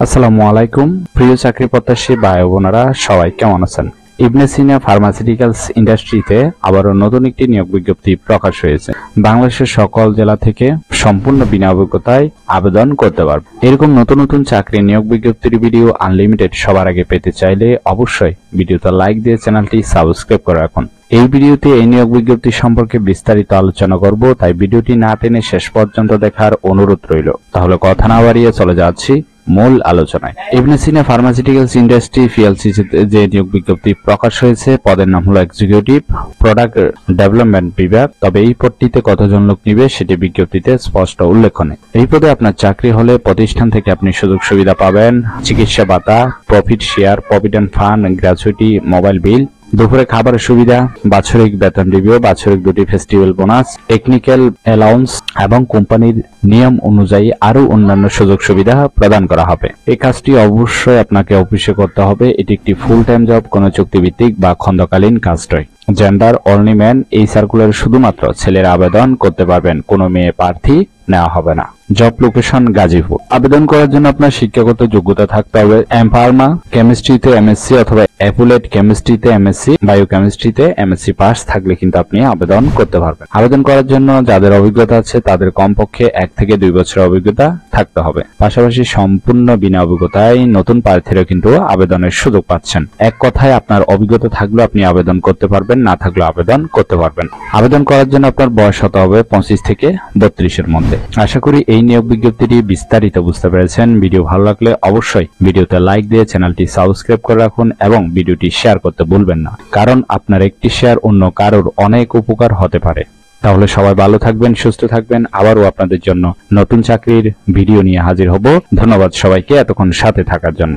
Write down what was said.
আসসালামু আলাইকুম প্রিয় চাকরি প্রত্যাশী ভাই বোনেরা, সবাই কেমন আছেন? ইবনে সিনা ফার্মাসিউটিক্যালস ইন্ডাস্ট্রিতে আবারও নতুন একটি নিয়োগ বিজ্ঞপ্তি প্রকাশ হয়েছে। বাংলাদেশের সকল জেলা থেকে সম্পূর্ণ বিনা অভিজ্ঞতায় আবেদন করতে পারবে। এরকম নতুন নতুন চাকরি নিয়োগ বিজ্ঞপ্তির ভিডিও আনলিমিটেড সবার আগে পেতে চাইলে অবশ্যই ভিডিওতে লাইক দিয়ে চ্যানেলটি সাবস্ক্রাইব করে রাখুন। এই ভিডিওতে এই নিয়োগ বিজ্ঞপ্তি সম্পর্কে বিস্তারিত আলোচনা করব, তাই ভিডিওটি না টেনে শেষ পর্যন্ত দেখার অনুরোধ রইল। তাহলে কথা না বাড়িয়ে চলে যাচ্ছি মূল আলোচনায়। ইবনে সিনা ফার্মাসিউটিক্যালস ইন্ডাস্ট্রি পিএলসি যে নিয়োগ বিজ্ঞপ্তি প্রকাশ হয়েছে, পদের নাম হলো এক্সিকিউটিভ প্রোডাক্ট ডেভেলপমেন্ট বিভাগ। তবে এই পদটিতে কতজন লোক নিবে সেটি বিজ্ঞপ্তিতে স্পষ্ট উল্লেখ নেই। এই পদে আপনার চাকরি হলে প্রতিষ্ঠান থেকে আপনি সুযোগ সুবিধা পাবেন: চিকিৎসা ভাতা, profit share, provident fund, gratuity, mobile bill, দুপুরে খাবারের সুবিধা, বাৎসরিক বেতন রিভিউ, বাৎসরিক 2টি ফেস্টিভ্যাল বোনাস, টেকনিক্যাল অ্যালাউন্স এবং কোম্পানির নিয়ম অনুযায়ী আরো অন্যান্য সুযোগ সুবিধা প্রদান করা হবে। এই কাজটি অবশ্যই আপনাকে অফিসে করতে হবে। এটি একটি ফুল টাইম জব, কোনো চুক্তিভিত্তিক বা খণ্ডকালীন কাজ নয়। Gender only man. এই সার্কুলারে শুধুমাত্র ছেলেরা আবেদন করতে পারবেন, কোনো মেয়ে প্রার্থী নেওয়া হবে না। Job location Gazipur. আবেদন করার জন্য আপনার শিক্ষাগত যোগ্যতা থাকতে হবে এমফার্মা কেমিস্ট্রিতে এমএসসি অথবা অ্যাপুলেট কেমিস্ট্রিতে এমএসসি, বায়োকেমিস্ট্রিতে এমএসসি পাস থাকলে কিন্তু আপনি আবেদন করতে পারবেন। আবেদন করার জন্য যাদের অভিজ্ঞতা আছে তাদের কমপক্ষে 1 থেকে 2 বছরের অভিজ্ঞতা থাকতে হবে। পাশাপাশি সম্পূর্ণ বিনা অভিজ্ঞতায় নতুন প্রার্থীরা কিন্তু আবেদনের সুযোগ পাচ্ছেন। এক কথায় আপনার অভিজ্ঞতা থাকলেও আপনি আবেদন করতে পারবেন, না থাকলেও আবেদন করতে পারবেন। আবেদন করার জন্য আপনার বয়স হতে হবে 25 থেকে 32-এর মধ্যে। আশা করি এই নিয়োগ বিজ্ঞপ্তিটি বিস্তারিত বুঝতে পেরেছেন। ভিডিও ভালো লাগলে অবশ্যই ভিডিওতে লাইক দিয়ে চ্যানেলটি সাবস্ক্রাইব করে রাখুন এবং ভিডিওটি শেয়ার করতে ভুলবেন না, কারণ আপনার একটি শেয়ার অন্য কারোর অনেক উপকার হতে পারে। তাহলে সবাই ভালো থাকবেন, সুস্থ থাকবেন। আবারও আপনাদের জন্য নতুন চাকরির ভিডিও নিয়ে হাজির হব। ধন্যবাদ সবাইকে এতক্ষণ সাথে থাকার জন্য।